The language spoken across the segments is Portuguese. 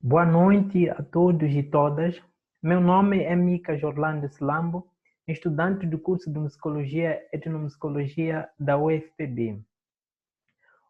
Boa noite a todos e todas. Meu nome é Mika Jorlando Slambo, estudante do curso de Musicologia e Etnomusicologia da UFPB.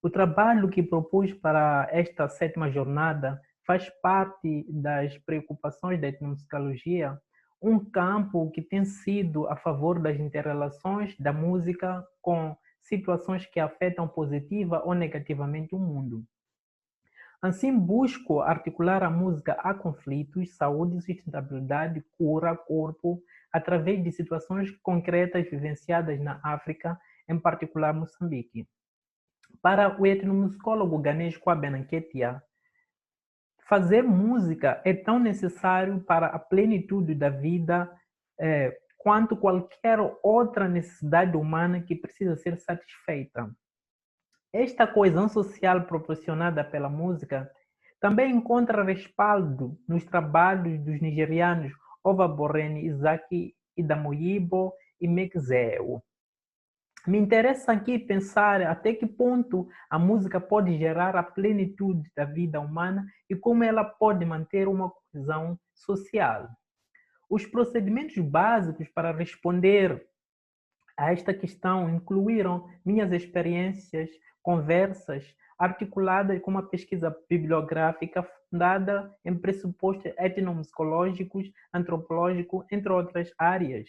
O trabalho que propus para esta sétima jornada faz parte das preocupações da etnomusicologia, um campo que tem sido a favor das interrelações da música com situações que afetam positiva ou negativamente o mundo. Assim, busco articular a música a conflitos, saúde, sustentabilidade, cura, corpo, através de situações concretas vivenciadas na África, em particular Moçambique. Para o etnomusicólogo Ganesh Kwabena Nketia, fazer música é tão necessário para a plenitude da vida quanto qualquer outra necessidade humana que precisa ser satisfeita. Esta coesão social proporcionada pela música também encontra respaldo nos trabalhos dos nigerianos Ovaboreni Isaac Idamoyibo e Mekzeu. Me interessa aqui pensar até que ponto a música pode gerar a plenitude da vida humana e como ela pode manter uma coesão social. Os procedimentos básicos para responder a esta questão incluíram minhas experiências, conversas, articuladas com uma pesquisa bibliográfica fundada em pressupostos etnomusicológicos, antropológicos, entre outras áreas.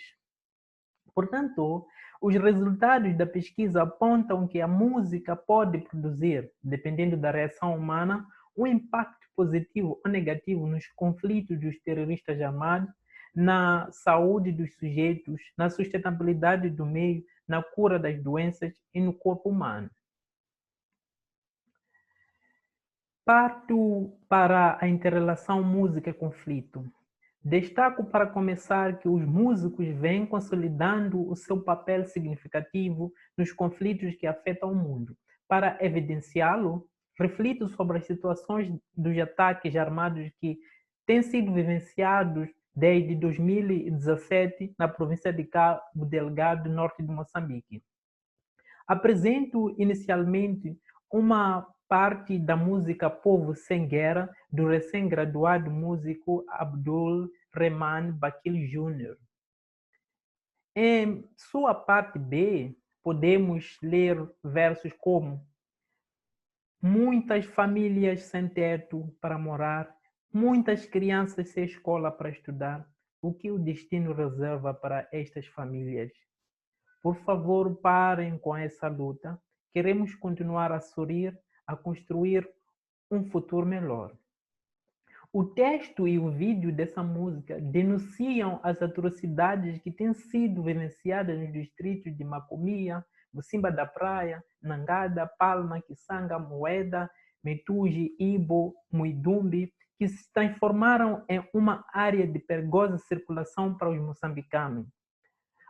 Portanto, os resultados da pesquisa apontam que a música pode produzir, dependendo da reação humana, um impacto positivo ou negativo nos conflitos dos terroristas armados, na saúde dos sujeitos, na sustentabilidade do meio, na cura das doenças e no corpo humano. Parto para a interrelação música e conflito. Destaco para começar que os músicos vêm consolidando o seu papel significativo nos conflitos que afetam o mundo. Para evidenciá-lo, reflito sobre as situações dos ataques armados que têm sido vivenciados desde 2017 na província de Cabo Delgado, norte de Moçambique. Apresento inicialmente uma parte da música Povo Sem Guerra, do recém-graduado músico Abdul Rehman Bakil Jr. Em sua parte B, podemos ler versos como: muitas famílias sem teto para morar, muitas crianças sem escola para estudar. O que o destino reserva para estas famílias? Por favor, parem com essa luta. Queremos continuar a sorrir, a construir um futuro melhor. O texto e o vídeo dessa música denunciam as atrocidades que têm sido vivenciadas nos distritos de Macomia, Mocimba da Praia, Nangada, Palma, Kisanga, Moeda, Metuji, Ibo, Muidumbi, que se transformaram em uma área de perigosa circulação para os moçambicanos.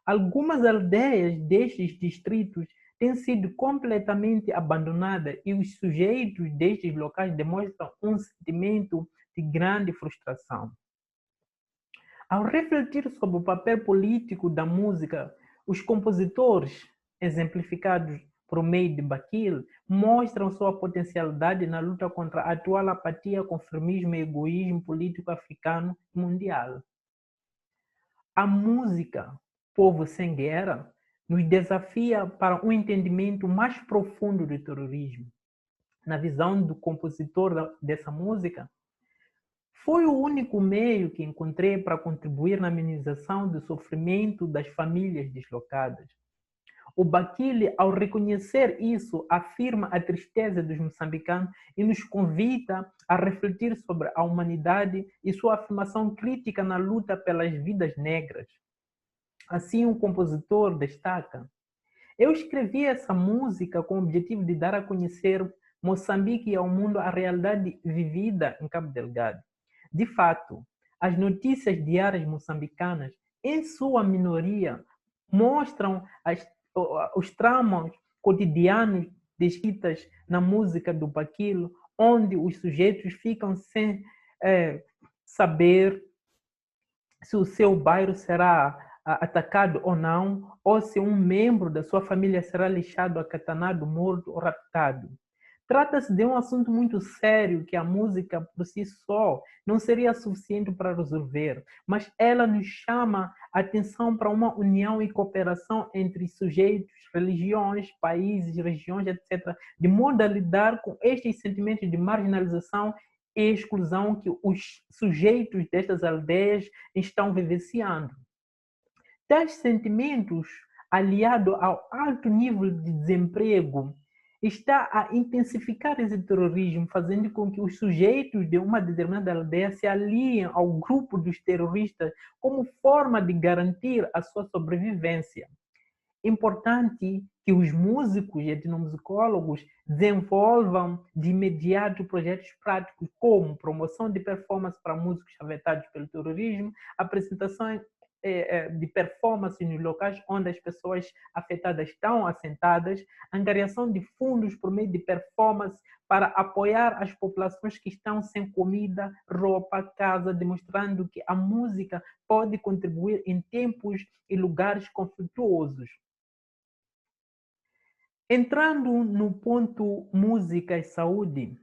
Algumas aldeias destes distritos têm sido completamente abandonadas e os sujeitos destes locais demonstram um sentimento de grande frustração. Ao refletir sobre o papel político da música, os compositores, exemplificados por meio de Bakil, mostram sua potencialidade na luta contra a atual apatia, conformismo e egoísmo político africano e mundial. A música Povo Sem Guerra nos desafia para um entendimento mais profundo do terrorismo. Na visão do compositor dessa música, foi o único meio que encontrei para contribuir na minimização do sofrimento das famílias deslocadas. O Bakile, ao reconhecer isso, afirma a tristeza dos moçambicanos e nos convida a refletir sobre a humanidade e sua afirmação crítica na luta pelas vidas negras. Assim, o compositor destaca: eu escrevi essa música com o objetivo de dar a conhecer Moçambique e ao mundo a realidade vivida em Cabo Delgado. De fato, as notícias diárias moçambicanas, em sua minoria, mostram os traumas cotidianos descritos na música do Bakilo, onde os sujeitos ficam sem saber se o seu bairro será atacado ou não, ou se um membro da sua família será lixado, acatanado, morto ou raptado. Trata-se de um assunto muito sério que a música por si só não seria suficiente para resolver, mas ela nos chama a atenção para uma união e cooperação entre sujeitos, religiões, países, regiões, etc., de modo a lidar com estes sentimentos de marginalização e exclusão que os sujeitos destas aldeias estão vivenciando. Tais sentimentos, aliado ao alto nível de desemprego, está a intensificar esse terrorismo, fazendo com que os sujeitos de uma determinada aldeia se aliem ao grupo dos terroristas como forma de garantir a sua sobrevivência. Importante que os músicos e etnomusicólogos desenvolvam de imediato projetos práticos como promoção de performance para músicos afetados pelo terrorismo, apresentação de performance nos locais onde as pessoas afetadas estão assentadas, angariação de fundos por meio de performance para apoiar as populações que estão sem comida, roupa, casa, demonstrando que a música pode contribuir em tempos e lugares conflituosos. Entrando no ponto música e saúde,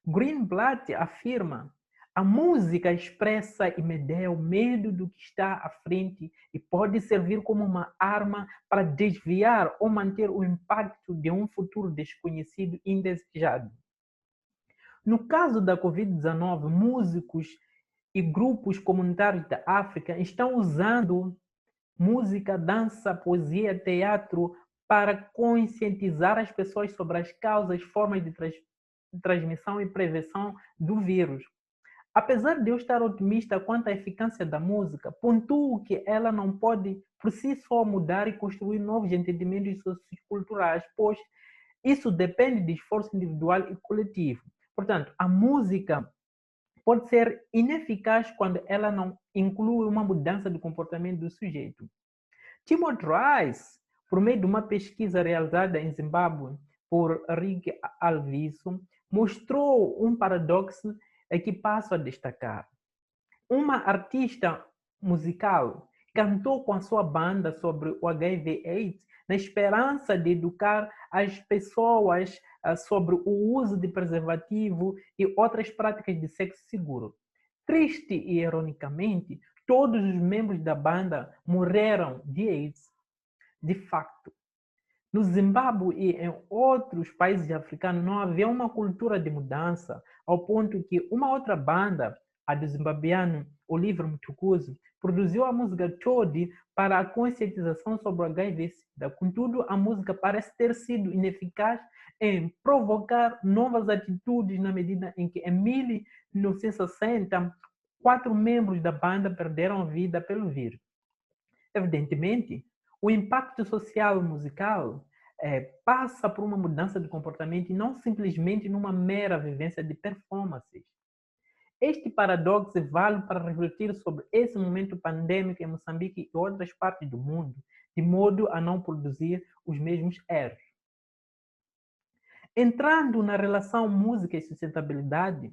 Greenblatt afirma: a música expressa e medeia o medo do que está à frente e pode servir como uma arma para desviar ou manter o impacto de um futuro desconhecido e indesejado. No caso da Covid-19, músicos e grupos comunitários da África estão usando música, dança, poesia, teatro para conscientizar as pessoas sobre as causas, formas de transmissão e prevenção do vírus. Apesar de eu estar otimista quanto à eficácia da música, pontuo que ela não pode por si só mudar e construir novos entendimentos socioculturais, pois isso depende de esforço individual e coletivo. Portanto, a música pode ser ineficaz quando ela não inclui uma mudança de comportamento do sujeito. Timothy Rice, por meio de uma pesquisa realizada em Zimbábue por Rick Alviso, mostrou um paradoxo que passo a destacar. Uma artista musical cantou com a sua banda sobre o HIV/AIDS na esperança de educar as pessoas sobre o uso de preservativo e outras práticas de sexo seguro. Triste e ironicamente, todos os membros da banda morreram de AIDS. De facto, no Zimbábue e em outros países africanos não havia uma cultura de mudança, ao ponto que uma outra banda, a do zimbabiano Oliver Mtukudzi, produziu a música Chodi para a conscientização sobre o HIV/SIDA. Contudo, a música parece ter sido ineficaz em provocar novas atitudes na medida em que, em 1960, 4 membros da banda perderam a vida pelo vírus. Evidentemente, o impacto social musical passa por uma mudança de comportamento e não simplesmente numa mera vivência de performances. Este paradoxo vale para refletir sobre esse momento pandêmico em Moçambique e outras partes do mundo, de modo a não produzir os mesmos erros. Entrando na relação música e sustentabilidade,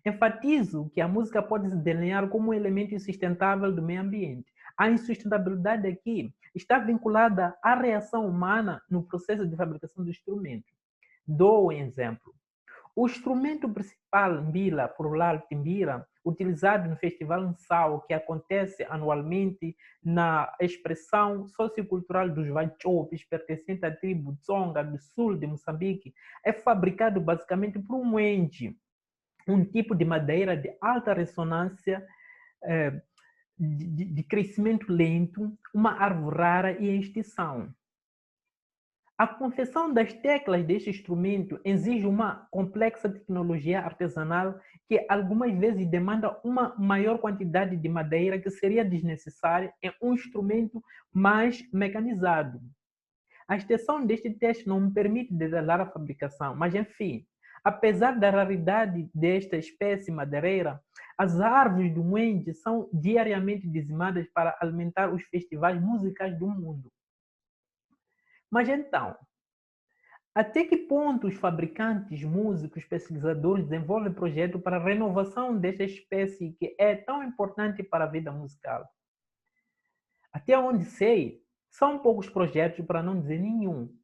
enfatizo que a música pode se delinear como um elemento insustentável do meio ambiente. A insustentabilidade aqui está vinculada à reação humana no processo de fabricação do instrumento. Dou um exemplo. O instrumento principal, mbila, plural timbira, utilizado no Festival Nsao, que acontece anualmente na expressão sociocultural dos Wachopes, pertencente à tribo Tsonga do sul de Moçambique, é fabricado basicamente por um ende, um tipo de madeira de alta ressonância, de crescimento lento, uma árvore rara e em extinção. A confecção das teclas deste instrumento exige uma complexa tecnologia artesanal que algumas vezes demanda uma maior quantidade de madeira que seria desnecessária em um instrumento mais mecanizado. A extensão deste teste não me permite detalhar a fabricação, mas enfim, apesar da raridade desta espécie madeireira, as árvores do Mwenge são diariamente dizimadas para alimentar os festivais musicais do mundo. Mas então, até que ponto os fabricantes, músicos, pesquisadores desenvolvem projetos para a renovação desta espécie que é tão importante para a vida musical? Até onde sei, são poucos projetos, para não dizer nenhum.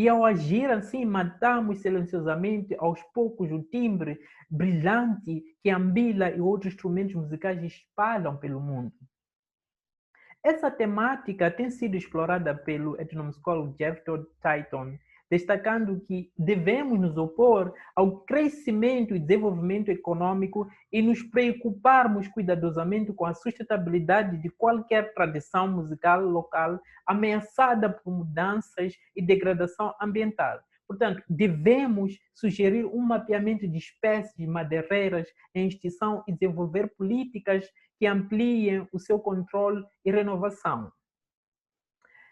E ao agir assim, matamos silenciosamente, aos poucos, o timbre brilhante que a mbila e outros instrumentos musicais espalham pelo mundo. Essa temática tem sido explorada pelo etnomusicólogo Jeffrey Titon, destacando que devemos nos opor ao crescimento e desenvolvimento econômico e nos preocuparmos cuidadosamente com a sustentabilidade de qualquer tradição musical local ameaçada por mudanças e degradação ambiental. Portanto, devemos sugerir um mapeamento de espécies madeireiras em extinção e desenvolver políticas que ampliem o seu controle e renovação.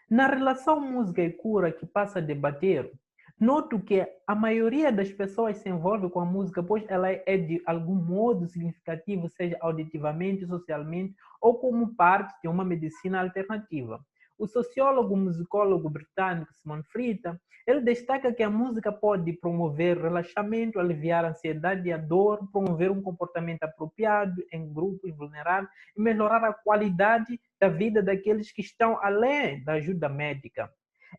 Na relação música e cura que passa a debater, noto que a maioria das pessoas se envolve com a música, pois ela é de algum modo significativo, seja auditivamente, socialmente ou como parte de uma medicina alternativa. O sociólogo musicólogo britânico Simon Frita, ele destaca que a música pode promover relaxamento, aliviar a ansiedade e a dor, promover um comportamento apropriado em grupos vulneráveis e melhorar a qualidade da vida daqueles que estão além da ajuda médica.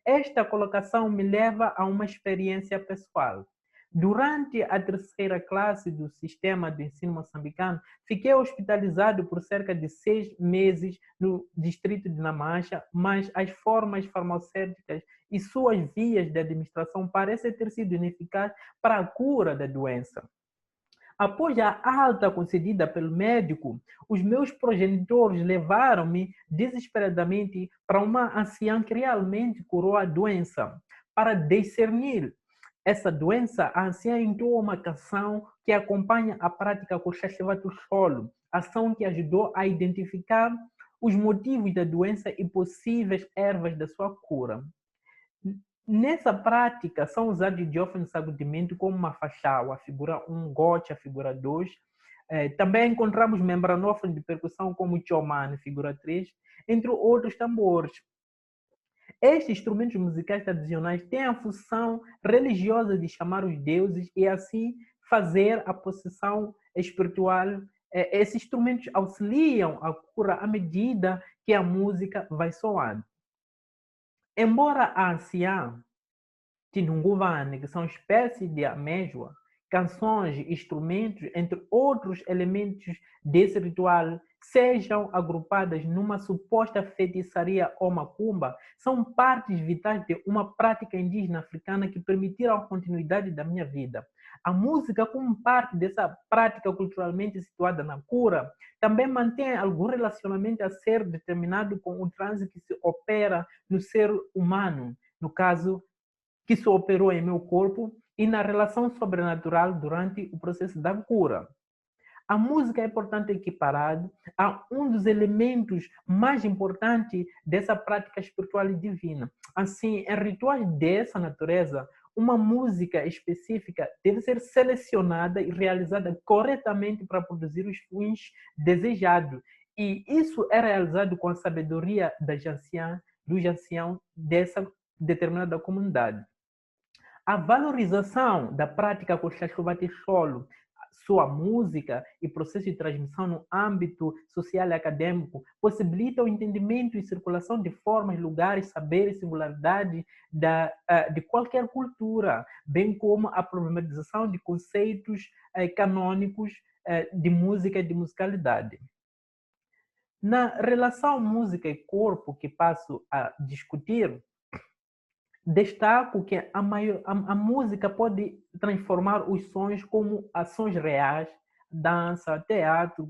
Esta colocação me leva a uma experiência pessoal. Durante a terceira classe do sistema de ensino moçambicano, fiquei hospitalizado por cerca de 6 meses no distrito de Namancha, mas as formas farmacêuticas e suas vias de administração parecem ter sido ineficazes para a cura da doença. Após a alta concedida pelo médico, os meus progenitores levaram-me desesperadamente para uma anciã que realmente curou a doença. Para discernir essa doença, a anciã entrou uma canção que acompanha a prática com o solo, ação que ajudou a identificar os motivos da doença e possíveis ervas da sua cura. Nessa prática, são usados diófanos agudimentos como uma fachada, a figura 1, gote, a figura 2. Também encontramos membranófonos de percussão como o chomane, figura 3, entre outros tambores. Estes instrumentos musicais tradicionais têm a função religiosa de chamar os deuses e assim fazer a possessão espiritual. Esses instrumentos auxiliam a cura à medida que a música vai soando. Embora a anciã Tinunguvane, que são espécies de amêijoa, canções, instrumentos, entre outros elementos desse ritual, sejam agrupadas numa suposta feitiçaria ou macumba, são partes vitais de uma prática indígena africana que permitiram a continuidade da minha vida. A música, como parte dessa prática culturalmente situada na cura, também mantém algum relacionamento a ser determinado com o transe que se opera no ser humano, no caso, que se operou em meu corpo e na relação sobrenatural durante o processo da cura. A música é, portanto, equiparada a um dos elementos mais importantes dessa prática espiritual e divina. Assim, em rituais dessa natureza, uma música específica deve ser selecionada e realizada corretamente para produzir os fins desejados. E isso é realizado com a sabedoria dos anciãos dessa determinada comunidade. A valorização da prática solo, sua música e processo de transmissão no âmbito social e acadêmico possibilita o entendimento e circulação de formas, lugares, saberes e singularidade de qualquer cultura, bem como a problematização de conceitos canônicos de música e de musicalidade. Na relação música e corpo que passo a discutir, destaco que a música pode transformar os sonhos como ações reais, dança, teatro,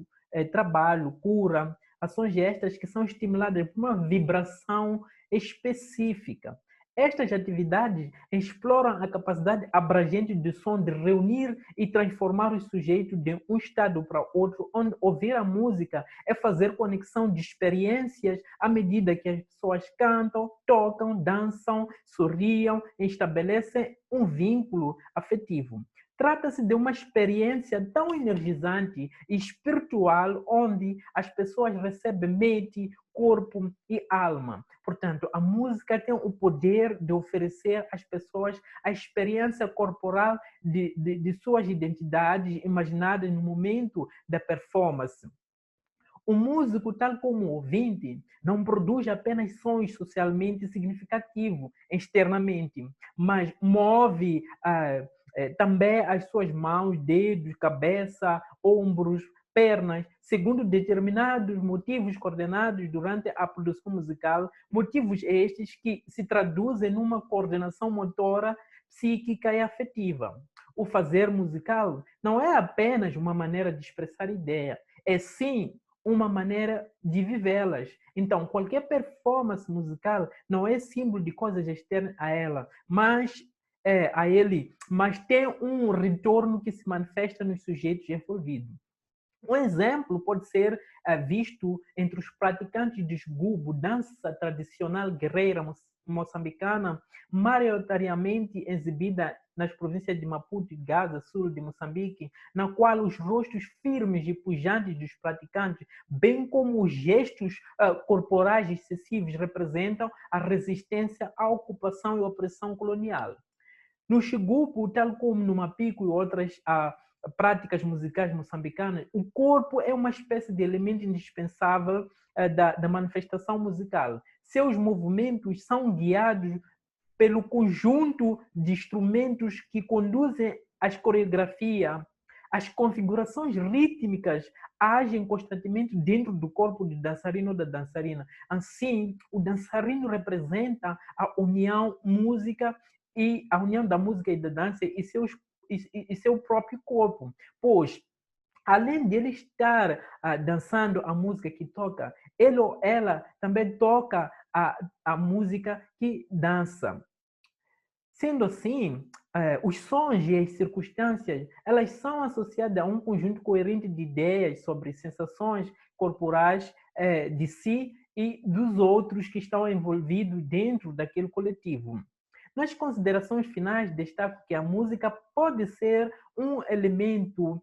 trabalho, cura, ações estas que são estimuladas por uma vibração específica. Estas atividades exploram a capacidade abrangente do som de reunir e transformar os sujeitos de um estado para outro, onde ouvir a música é fazer conexão de experiências à medida que as pessoas cantam, tocam, dançam, sorriam, estabelecem um vínculo afetivo. Trata-se de uma experiência tão energizante e espiritual, onde as pessoas recebem mente, corpo e alma. Portanto, a música tem o poder de oferecer às pessoas a experiência corporal de suas identidades imaginadas no momento da performance. O músico, tal como o ouvinte, não produz apenas sons socialmente significativos externamente, mas move também as suas mãos, dedos, cabeça, ombros, pernas, segundo determinados motivos coordenados durante a produção musical, motivos estes que se traduzem numa coordenação motora, psíquica e afetiva. O fazer musical não é apenas uma maneira de expressar ideia, é sim uma maneira de vivê-las. Então, qualquer performance musical não é símbolo de coisas externas a ela, mas a ele, mas tem um retorno que se manifesta nos sujeitos envolvidos. Um exemplo pode ser visto entre os praticantes de esgubo, dança tradicional guerreira moçambicana, maioritariamente exibida nas províncias de Maputo e Gaza, sul de Moçambique, na qual os rostos firmes e pujantes dos praticantes, bem como os gestos corporais excessivos, representam a resistência à ocupação e opressão colonial. No Xigupo, tal como no Mapico e outras práticas musicais moçambicanas, o corpo é uma espécie de elemento indispensável da manifestação musical. Seus movimentos são guiados pelo conjunto de instrumentos que conduzem as coreografias. As configurações rítmicas agem constantemente dentro do corpo do dançarino ou da dançarina. Assim, o dançarino representa a união música e a união da música e da dança e seu próprio corpo, pois além de ele estar dançando a música que toca, ele ou ela também toca a música que dança. Sendo assim, os sons e as circunstâncias, elas são associadas a um conjunto coerente de ideias sobre sensações corporais de si e dos outros que estão envolvidos dentro daquele coletivo. Nas considerações finais, destaco que a música pode ser um elemento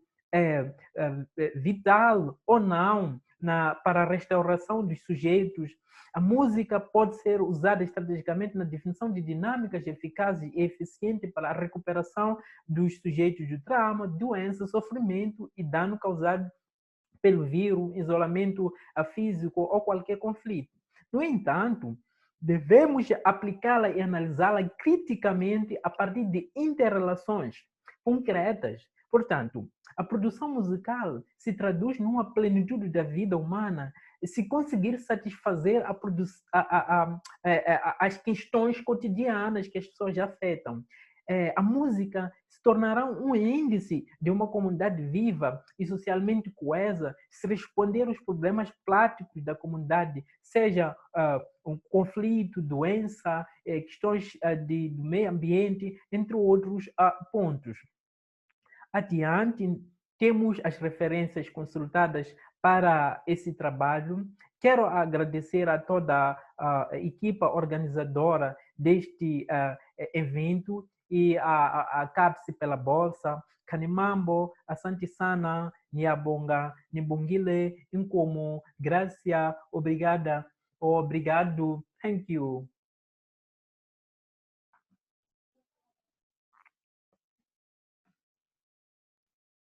vital ou não para a restauração dos sujeitos. A música pode ser usada estrategicamente na definição de dinâmicas eficazes e eficientes para a recuperação dos sujeitos de trauma, doença, sofrimento e dano causado pelo vírus, isolamento físico ou qualquer conflito. No entanto, devemos aplicá-la e analisá-la criticamente a partir de interrelações concretas. Portanto, a produção musical se traduz numa plenitude da vida humana se conseguir satisfazer as questões cotidianas que as pessoas afetam. A música se tornará um índice de uma comunidade viva e socialmente coesa se responder aos problemas práticos da comunidade, seja um conflito, doença, questões de meio ambiente, entre outros pontos. Adiante, temos as referências consultadas para esse trabalho. Quero agradecer a toda a equipa organizadora deste evento e a CAPSE pela bolsa, Canimambo, Asante Sana, Niabonga, Nibungile, Incomo, Gracia, obrigada, obrigado, thank you.